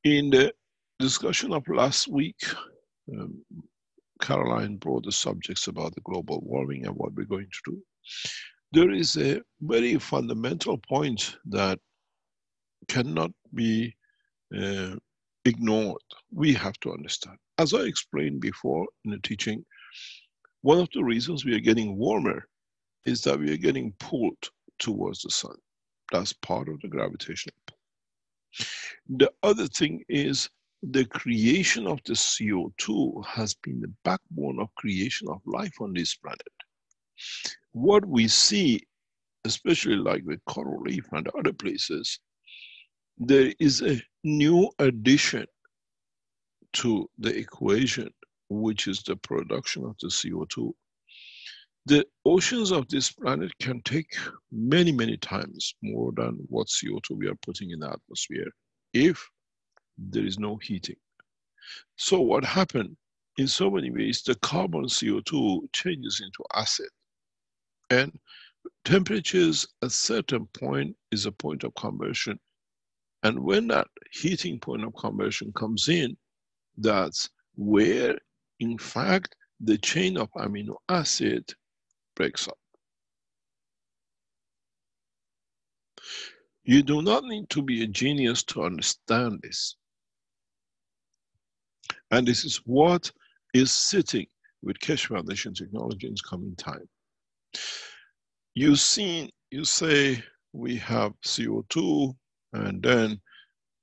In the discussion of last week, Caroline brought the subjects about the global warming and what we're going to do. There is a very fundamental point that cannot be ignored. We have to understand. As I explained before in the teaching, one of the reasons we are getting warmer is that we are getting pulled towards the sun. That's part of the gravitational pull. The other thing is the creation of the CO2 has been the backbone of creation of life on this planet. What we see, especially like with coral reef and other places, there is a new addition to the equation, which is the production of the CO2. The oceans of this planet can take many, many times more than what CO2 we are putting in the atmosphere if there is no heating. So what happened, in so many ways, the carbon CO2 changes into acid. And temperatures at a certain point is a point of conversion. And when that heating point of conversion comes in, that's where, in fact, the chain of amino acid breaks up. You do not need to be a genius to understand this. And this is what is sitting with Keshe Foundation technology in coming time. You say we have CO2 and then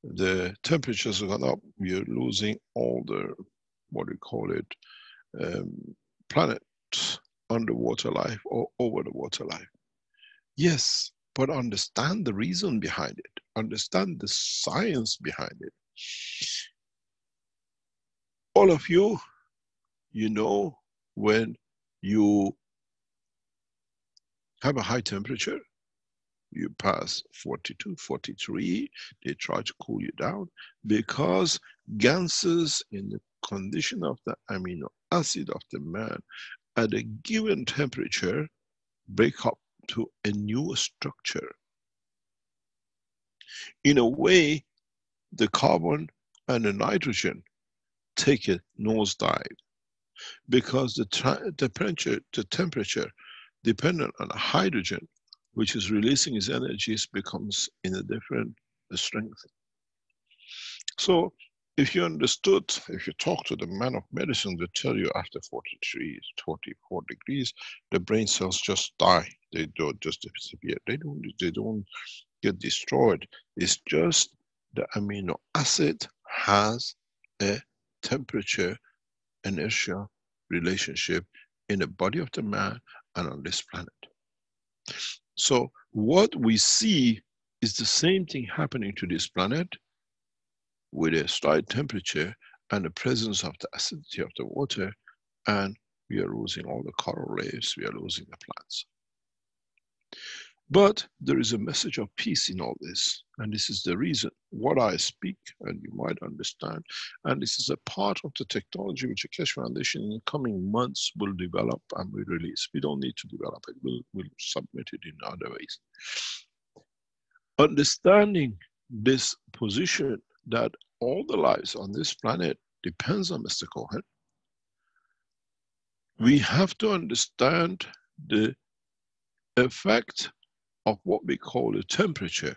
the temperatures have gone up, we are losing all the, what do you call it, planet underwater life or over the water life. Yes, but understand the reason behind it. Understand the science behind it. All of you, you know, when you have a high temperature, you pass 42, 43, they try to cool you down because Ganses in the condition of the amino acid of the man at a given temperature break up to a new structure. In a way, the carbon and the nitrogen take a nosedive because the temperature dependent on the hydrogen, which is releasing its energies, becomes in a different strength. So if you understood, if you talk to the man of medicine, they tell you after 43, 44 degrees, the brain cells just die. They don't just disappear. They don't get destroyed. It's just the amino acid has a temperature inertia relationship in the body of the man and on this planet. So what we see is the same thing happening to this planet with a slight temperature and the presence of the acidity of the water, and we are losing all the coral reefs, we are losing the plants. But there is a message of peace in all this, and this is the reason what I speak, and you might understand, and this is a part of the technology which the Keshe Foundation in the coming months will develop and will release. We don't need to develop it, we'll submit it in other ways. Understanding this position that all the lives on this planet depends on Mr. COHN, we have to understand the effect of what we call a temperature,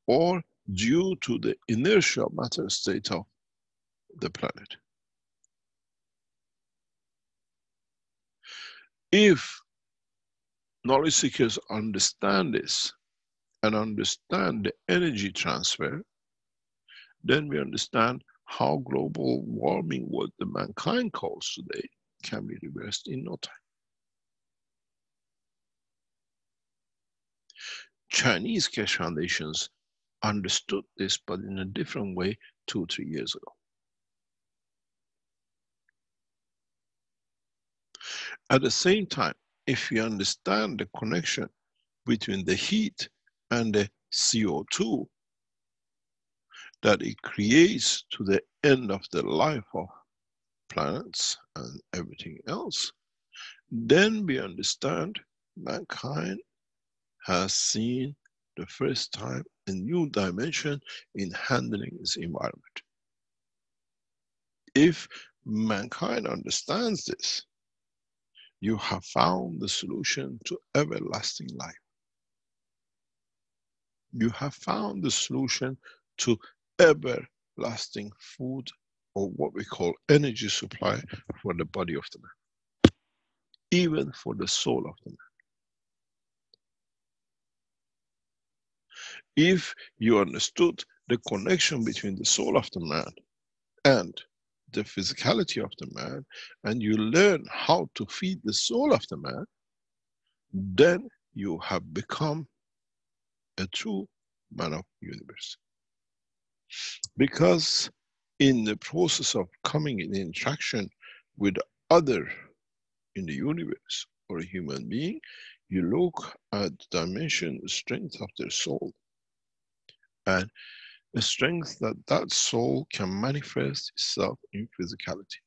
or due to the inertial matter state of the planet. If knowledge seekers understand this and understand the energy transfer, then we understand how global warming, what the mankind calls today, can be reversed in no time. Chinese Keshe Foundations understood this, but in a different way 2 or 3 years ago. At the same time, if you understand the connection between the heat and the CO2 that it creates to the end of the life of planets and everything else, then we understand mankind has seen the first time a new dimension in handling its environment. If mankind understands this, you have found the solution to everlasting life. You have found the solution to everlasting food, or what we call energy supply for the body of the man, even for the soul of the man. If you understood the connection between the soul of the man and the physicality of the man, and you learn how to feed the soul of the man, then you have become a true man of the universe. Because in the process of coming in interaction with other in the universe or a human being, you look at the dimension, the strength of their soul, and the strength that that soul can manifest itself in physicality.